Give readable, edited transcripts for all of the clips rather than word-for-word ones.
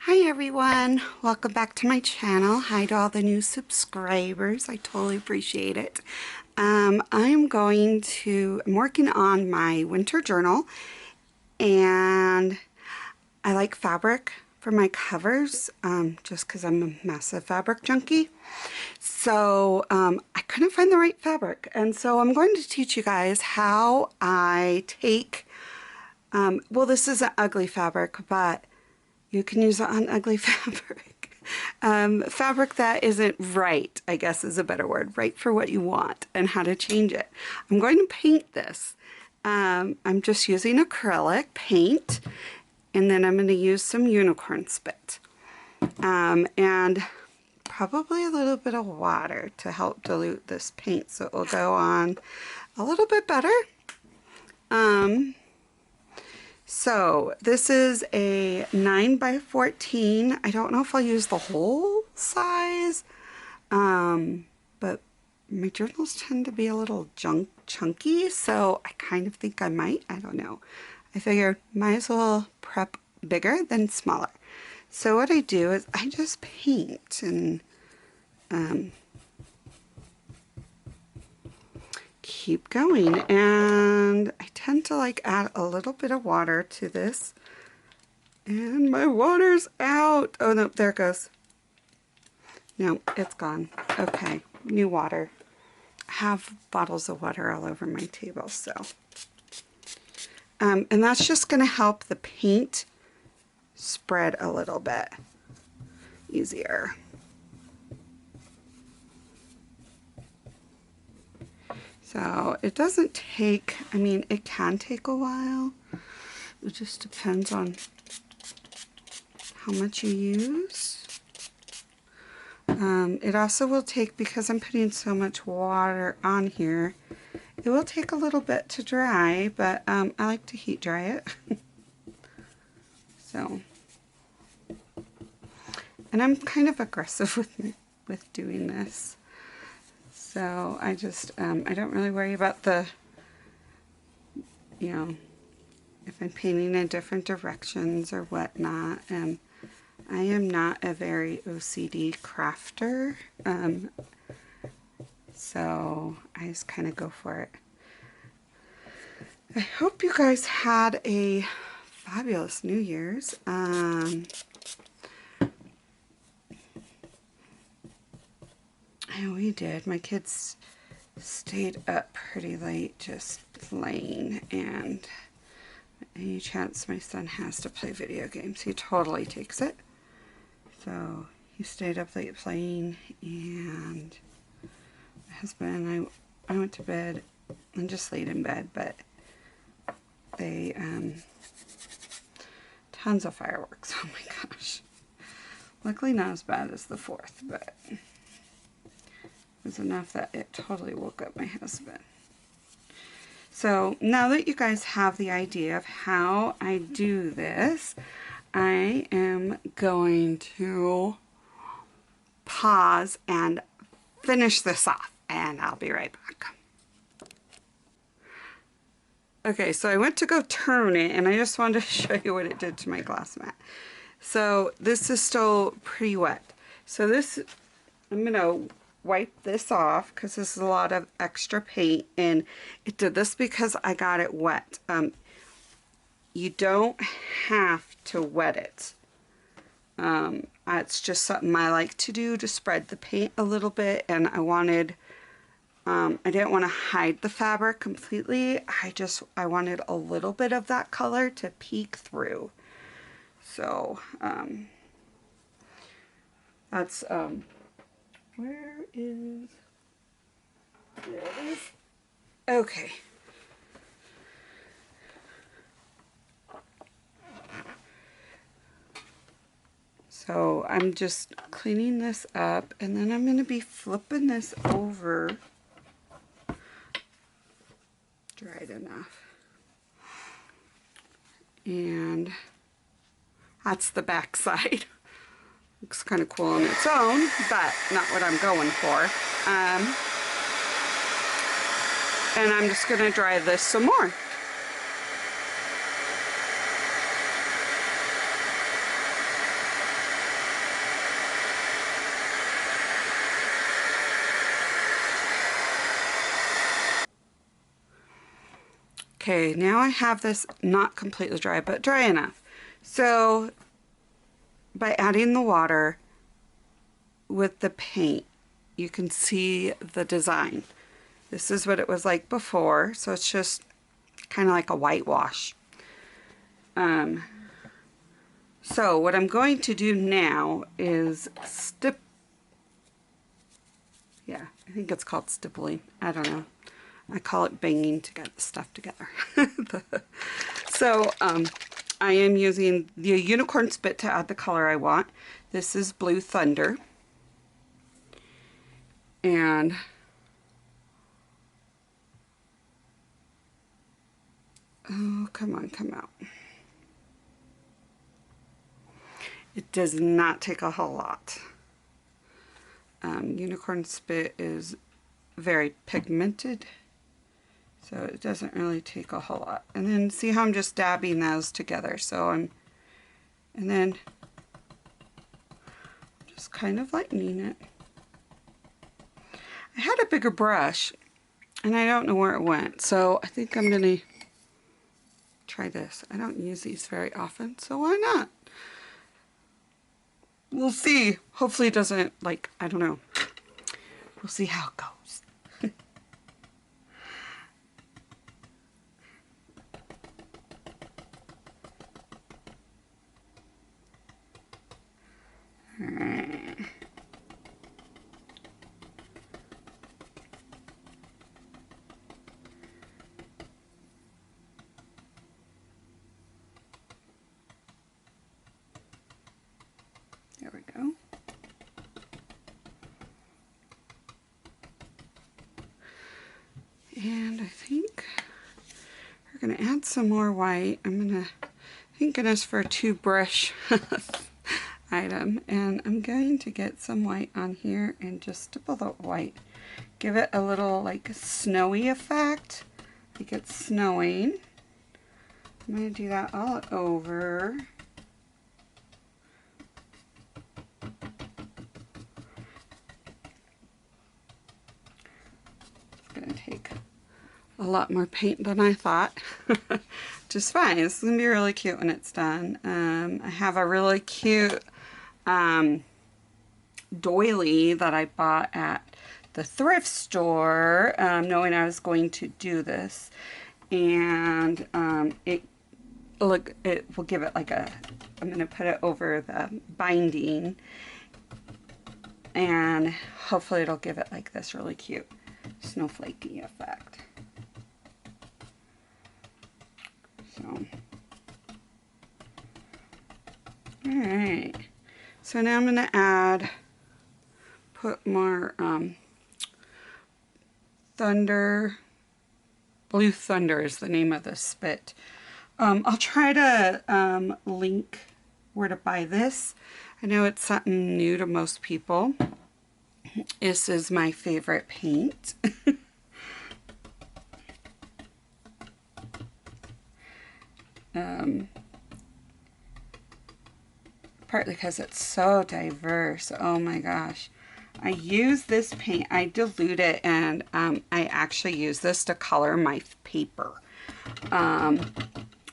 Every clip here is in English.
Hi everyone, welcome back to my channel. Hi to all the new subscribers, I totally appreciate it. I'm working on my winter journal, and I like fabric for my covers just because I'm a massive fabric junkie. So I couldn't find the right fabric, and so I'm going to teach you guys how I take, well, this is an ugly fabric, but you can use it on ugly fabric. Fabric that isn't right, I guess is a better word, right for what you want, and how to change it. I'm going to paint this. I'm just using acrylic paint, and then I'm going to use some unicorn spit. And probably a little bit of water to help dilute this paint so it will go on a little bit better. So this is a 9 by 14. I don't know if I'll use the whole size, but my journals tend to be a little chunky, so I kind of think I might. I don't know. I figured might as well prep bigger than smaller. So what I do is I just paint and keep going, and I tend to like add a little bit of water to this, and my water's out. Oh no, there it goes. No, it's gone. Okay, new water. I have bottles of water all over my table, so and that's just going to help the paint spread a little bit easier. So it doesn't take, I mean, it can take a while. It just depends on how much you use. It also will take, because I'm putting so much water on here, it will take a little bit to dry, but I like to heat dry it. So, and I'm kind of aggressive with doing this. So I just, I don't really worry about the, if I'm painting in different directions or whatnot. I am not a very OCD crafter, so I just kind of go for it. I hope you guys had a fabulous New Year's. And we did. My kids stayed up pretty late just playing, and any chance my son has to play video games, he totally takes it. So he stayed up late playing, and my husband and I went to bed and just laid in bed, but they, tons of fireworks. Oh my gosh. Luckily not as bad as the 4th, but it was enough that it totally woke up my husband. So now that you guys have the idea of how I do this, I am going to pause and finish this off, and I'll be right back. Okay, so I went to go turn it, and I just wanted to show you what it did to my glass mat. So this is still pretty wet. So this, I'm going to wipe this off because this is a lot of extra paint, and it did this because I got it wet. You don't have to wet it. It's just something I like to do to spread the paint a little bit, and I wanted, I didn't want to hide the fabric completely. I wanted a little bit of that color to peek through. So, that's, where is, there it is. Okay. So I'm just cleaning this up, and then I'm going to be flipping this over. Dried enough. And that's the back side. Looks kind of cool on its own, but not what I'm going for. And I'm just going to dry this some more. Okay, now I have this not completely dry, but dry enough. So by adding the water with the paint, you can see the design. This is what it was like before, so it's just kind of like a whitewash. So what I'm going to do now is I think it's called stippling. I don't know. I call it banging to get the stuff together. So I am using the unicorn spit to add the color I want. This is Blue Thunder. And oh, come on, come out. It does not take a whole lot. Unicorn spit is very pigmented, so it doesn't really take a whole lot. And then see how I'm just dabbing those together. So and then just kind of lightening it. I had a bigger brush and I don't know where it went, so I think I'm gonna try this. I don't use these very often, so why not? We'll see. Hopefully it doesn't, like, I don't know. We'll see how it goes. Alright. There we go. And I think we're going to add some more white. I'm going to, thank goodness for a 2-brush item. And I'm going to get some white on here and just stipple the white. Give it a little like snowy effect, like it's snowing. I'm going to do that all over. Gonna take a lot more paint than I thought. Just fine. This is gonna be really cute when it's done. I have a really cute doily that I bought at the thrift store, knowing I was going to do this, and it will give it like a, I'm gonna put it over the binding, and hopefully it'll give it like this really cute snowflakey effect. So, alright, so now I'm going to put more Blue Thunder is the name of the spit. I'll try to link where to buy this. I know it's something new to most people. This is my favorite paint. Partly because it's so diverse. Oh my gosh. I use this paint, I dilute it, and I actually use this to color my paper. And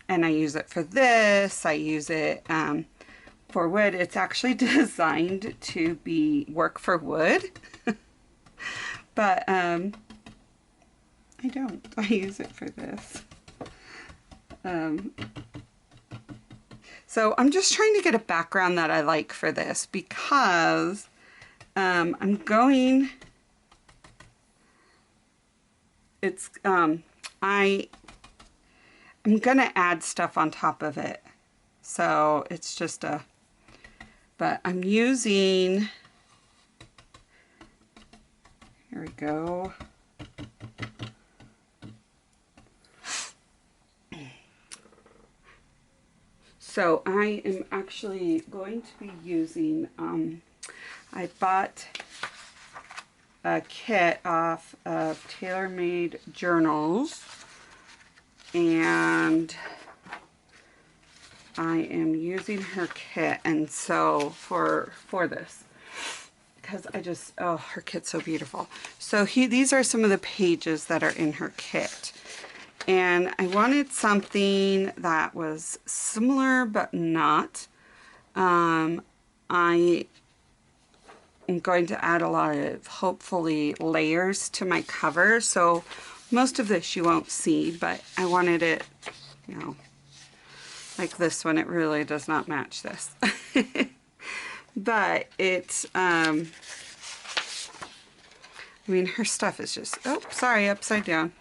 I use it for this, I use it for wood. It's actually designed to work for wood. But I don't. I use it for this. So I'm just trying to get a background that I like for this, because I'm gonna add stuff on top of it. So it's just but I'm using, here we go. So I am actually going to be using, I bought a kit off of Tailor-Made Journals, and I am using her kit, and so for this, because I just, oh, her kit's so beautiful. So these are some of the pages that are in her kit. And I wanted something that was similar but not. I am going to add a lot of, hopefully, layers to my cover. So most of this you won't see, but I wanted it, you know, like this one. It really does not match this. But it's, I mean, her stuff is just, oh, sorry, upside down.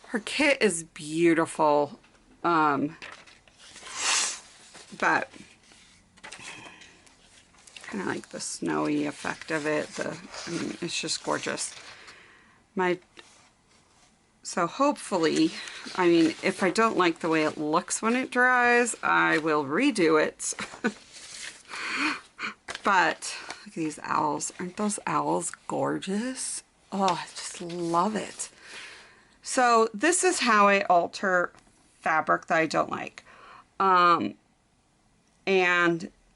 Her kit is beautiful, but kind of like the snowy effect of it. I mean, it's just gorgeous. So hopefully, I mean, if I don't like the way it looks when it dries, I will redo it. But look at these owls. Aren't those owls gorgeous? Oh, I just love it. So this is how I alter fabric that I don't like. And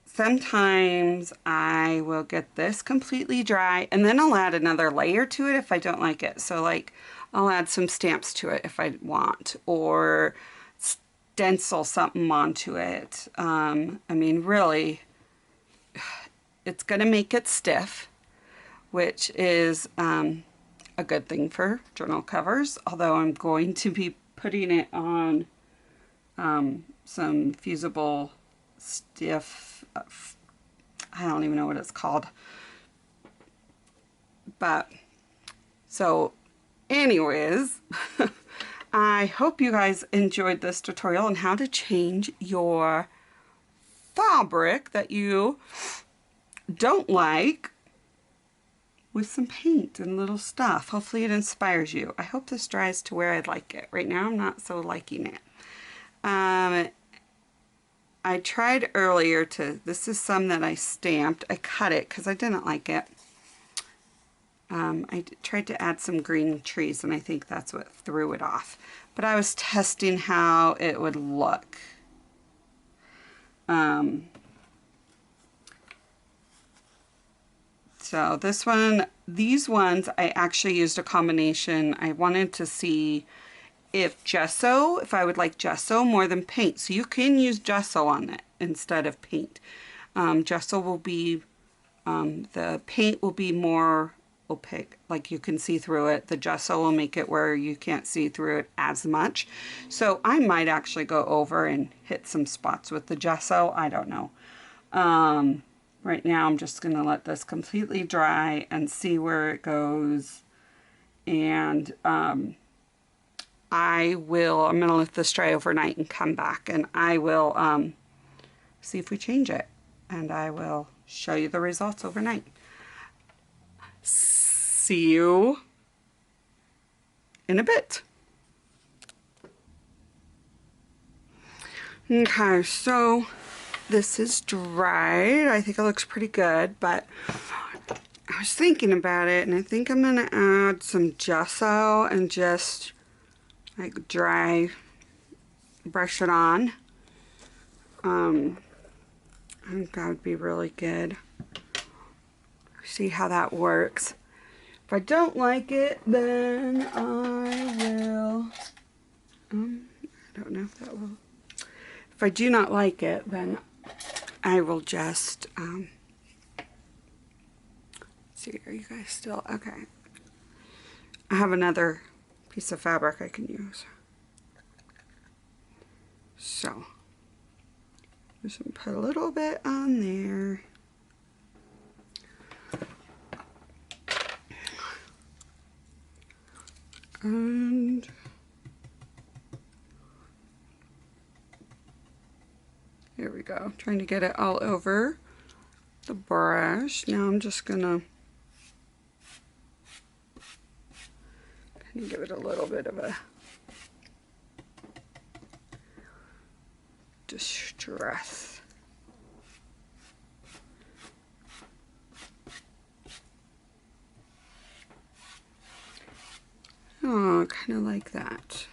sometimes I will get this completely dry and then I'll add another layer to it if I don't like it. So like I'll add some stamps to it if I want, or stencil something onto it. I mean, really, it's going to make it stiff, which is a good thing for journal covers, although I'm going to be putting it on some fusible stiff, I don't even know what it's called. But, so anyways, I hope you guys enjoyed this tutorial on how to change your fabric that you don't like with some paint and little stuff. Hopefully it inspires you. I hope this dries to where I'd like it. Right now I'm not so liking it. I tried earlier this is some that I stamped. I cut it because I didn't like it. I tried to add some green trees and I think that's what threw it off. But I was testing how it would look. So this one, these ones, I actually used a combination. I wanted to see if I would like gesso more than paint. So you can use gesso on it instead of paint. Gesso will be, the paint will be more opaque, like you can see through it. The gesso will make it where you can't see through it as much. So I might actually go over and hit some spots with the gesso. I don't know. Right now I'm just going to let this completely dry and see where it goes. And I'm going to let this dry overnight and come back and I will see if we change it. And I will show you the results overnight. See you in a bit. Okay, so this is dried. I think it looks pretty good, but I was thinking about it and I think I'm going to add some gesso and just like brush it on. I think that would be really good. See how that works. If I don't like it, then I will, I don't know if that will, if I do not like it, then I will just, see, are you guys still, okay. I have another piece of fabric I can use. So, just put a little bit on there. And here we go. Trying to get it all over the brush. Now I'm just gonna give it a little bit of a distress. Oh, kind of like that.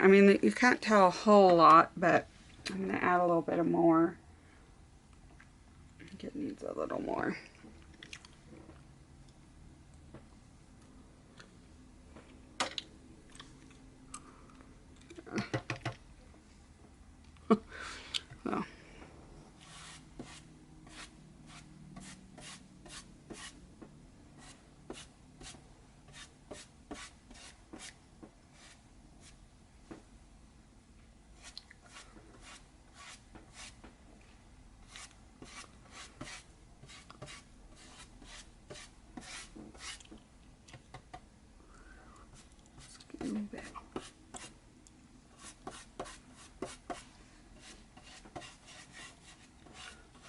I mean, you can't tell a whole lot, but I'm going to add a little bit more. I think it needs a little more. Oh.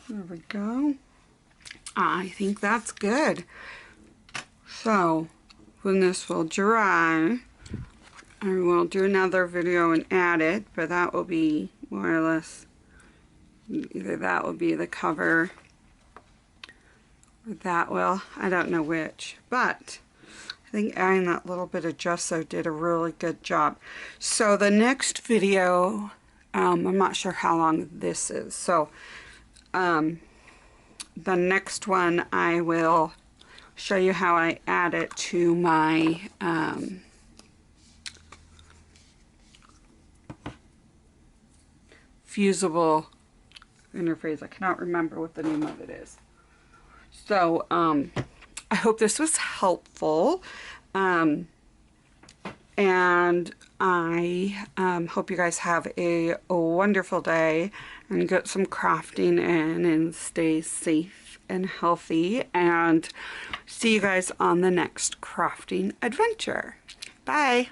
There we go. I think that's good. So when this will dry, I will do another video and add it, but that will be more or less, either that will be the cover or that will, I don't know which, but I think adding that little bit of gesso did a really good job. So the next video, I'm not sure how long this is, so the next one I will show you how I add it to my fusible interface. I cannot remember what the name of it is. So I hope this was helpful, and I hope you guys have a wonderful day and get some crafting in and stay safe and healthy, and see you guys on the next crafting adventure. Bye!